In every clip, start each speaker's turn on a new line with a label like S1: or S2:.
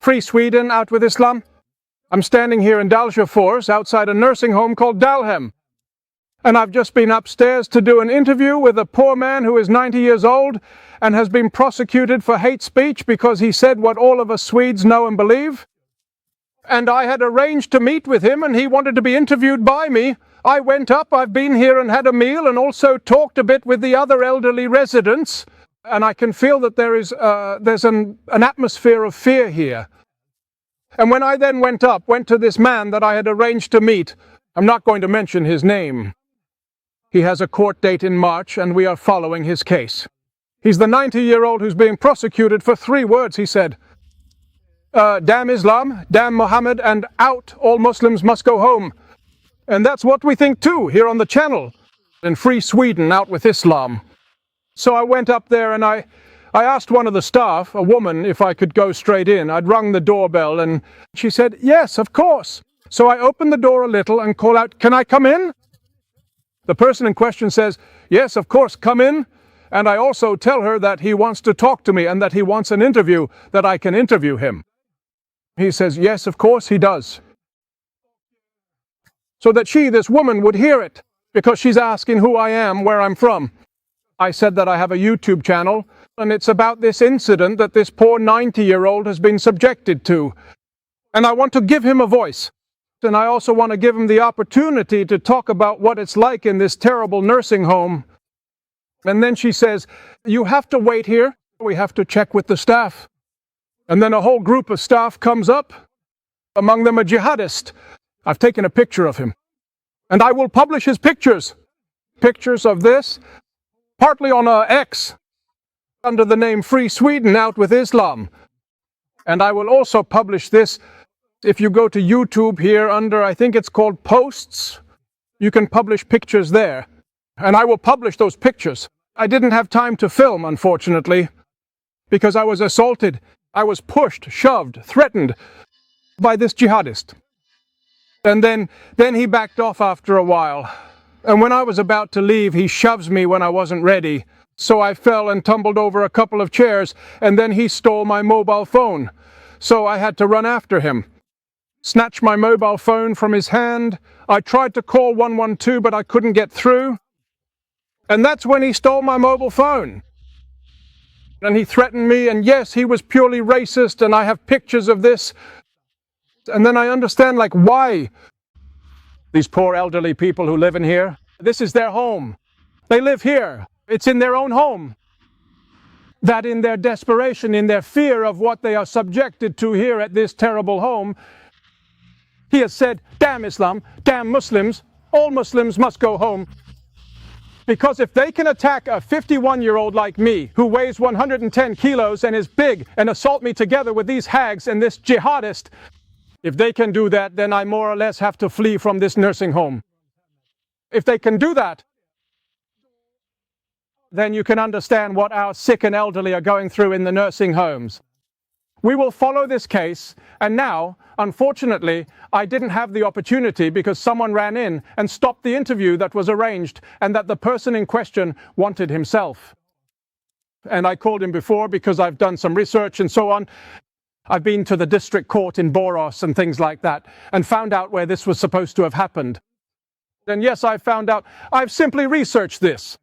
S1: Free Sweden, out with Islam. I'm standing here in Dalsjöfors outside a nursing home called Dalhem. And I've just been upstairs to do an interview with a poor man who is 90 years old and has been prosecuted for hate speech because he said what all of us Swedes know and believe. And I had arranged to meet with him and he wanted to be interviewed by me. I went up, I've been here and had a meal and also talked a bit with the other elderly residents. And I can feel that there's an atmosphere of fear here. And when I then went to this man that I had arranged to meet, I'm not going to mention his name. He has a court date in March and we are following his case. He's the 90-year-old who's being prosecuted for 3 words, he said. Damn Islam, damn Muhammad, and out, all Muslims must go home. And that's what we think too, here on the channel. In Free Sweden, out with Islam. So I went up there and I asked one of the staff, a woman, if I could go straight in. I'd rung the doorbell and she said, yes, of course. So I opened the door a little and called out, can I come in? The person in question says, yes, of course, come in. And I also tell her that he wants to talk to me and that he wants an interview, that I can interview him. He says, yes, of course, he does. So that this woman, would hear it, because she's asking who I am, where I'm from. I said that I have a YouTube channel, and it's about this incident that this poor 90-year-old has been subjected to. And I want to give him a voice. And I also want to give him the opportunity to talk about what it's like in this terrible nursing home. And then she says, you have to wait here. We have to check with the staff. And then a whole group of staff comes up, among them a jihadist. I've taken a picture of him. And I will publish his pictures. Pictures of this, partly on X, under the name Free Sweden, out with Islam. And I will also publish this. If you go to YouTube here under, I think it's called Posts, you can publish pictures there. And I will publish those pictures. I didn't have time to film, unfortunately, because I was assaulted. I was pushed, shoved, threatened by this jihadist. And then he backed off after a while. And when I was about to leave, he shoves me when I wasn't ready. So I fell and tumbled over a couple of chairs, and then he stole my mobile phone. So I had to run after him. Snatched my mobile phone from his hand. I tried to call 112, but I couldn't get through. And that's when he stole my mobile phone. And he threatened me, and yes, he was purely racist, and I have pictures of this. And then I understand, like, why these poor elderly people who live in here, this is their home. They live here. It's in their own home. That in their desperation, in their fear of what they are subjected to here at this terrible home, he has said, damn Islam, damn Muslims, all Muslims must go home. Because if they can attack a 51-year-old like me, who weighs 110 kilos and is big, and assault me together with these hags and this jihadist, if they can do that, then I more or less have to flee from this nursing home. If they can do that, then you can understand what our sick and elderly are going through in the nursing homes. We will follow this case, and now, unfortunately, I didn't have the opportunity because someone ran in and stopped the interview that was arranged and that the person in question wanted himself. And I called him before because I've done some research and so on. I've been to the district court in Borås and things like that and found out where this was supposed to have happened. And yes, I found out. I've simply researched this.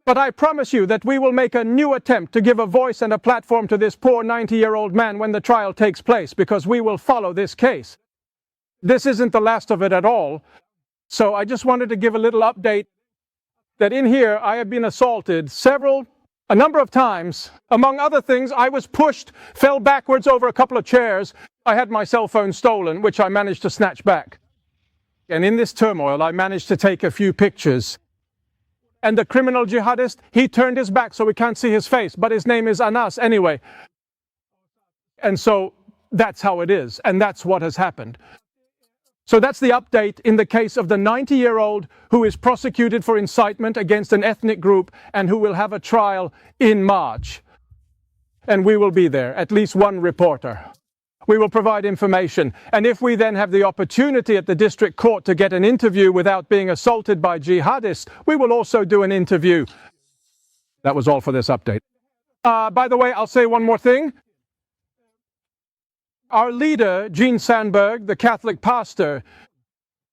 S1: But I promise you that we will make a new attempt to give a voice and a platform to this poor 90-year-old man when the trial takes place, because we will follow this case. This isn't the last of it at all. So I just wanted to give a little update that in here I have been assaulted a number of times. Among other things, I was pushed, fell backwards over a couple of chairs. I had my cell phone stolen, which I managed to snatch back. And in this turmoil, I managed to take a few pictures. And the criminal jihadist, he turned his back so we can't see his face, but his name is Anas anyway. And so that's how it is, and that's what has happened. So that's the update in the case of the 90-year-old who is prosecuted for incitement against an ethnic group and who will have a trial in March. And we will be there, at least one reporter. We will provide information. And if we then have the opportunity at the district court to get an interview without being assaulted by jihadists, we will also do an interview. That was all for this update. By the way, I'll say one more thing. Our leader, Jean Sandberg, the Catholic pastor,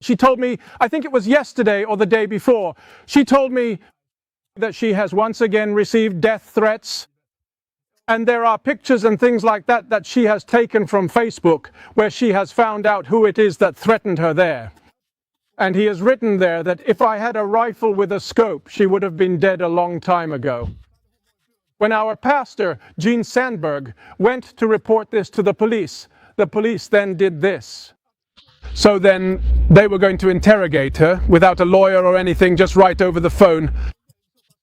S1: she told me, I think it was yesterday or the day before, she told me that she has once again received death threats. And there are pictures and things like that that she has taken from Facebook where she has found out who it is that threatened her there. And he has written there that if I had a rifle with a scope, she would have been dead a long time ago. When our pastor, Jean Sandberg, went to report this to the police then did this. So then they were going to interrogate her without a lawyer or anything, just right over the phone.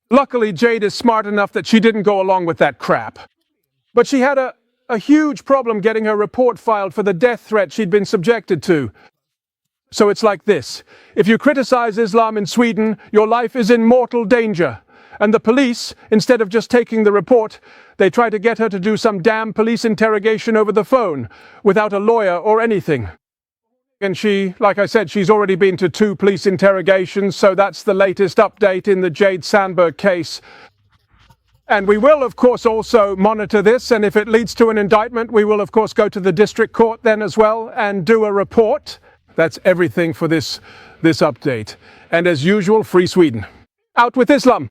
S1: Luckily, Jade is smart enough that she didn't go along with that crap. But she had a huge problem getting her report filed for the death threat she'd been subjected to. So it's like this. If you criticize Islam in Sweden, your life is in mortal danger. And the police, instead of just taking the report, they try to get her to do some damn police interrogation over the phone, without a lawyer or anything. And she, like I said, she's already been to 2 police interrogations, so that's the latest update in the Jade Sandberg case. And we will, of course, also monitor this, and if it leads to an indictment, we will, of course, go to the district court then as well and do a report. That's everything for this update. And as usual, free Sweden. Out with Islam!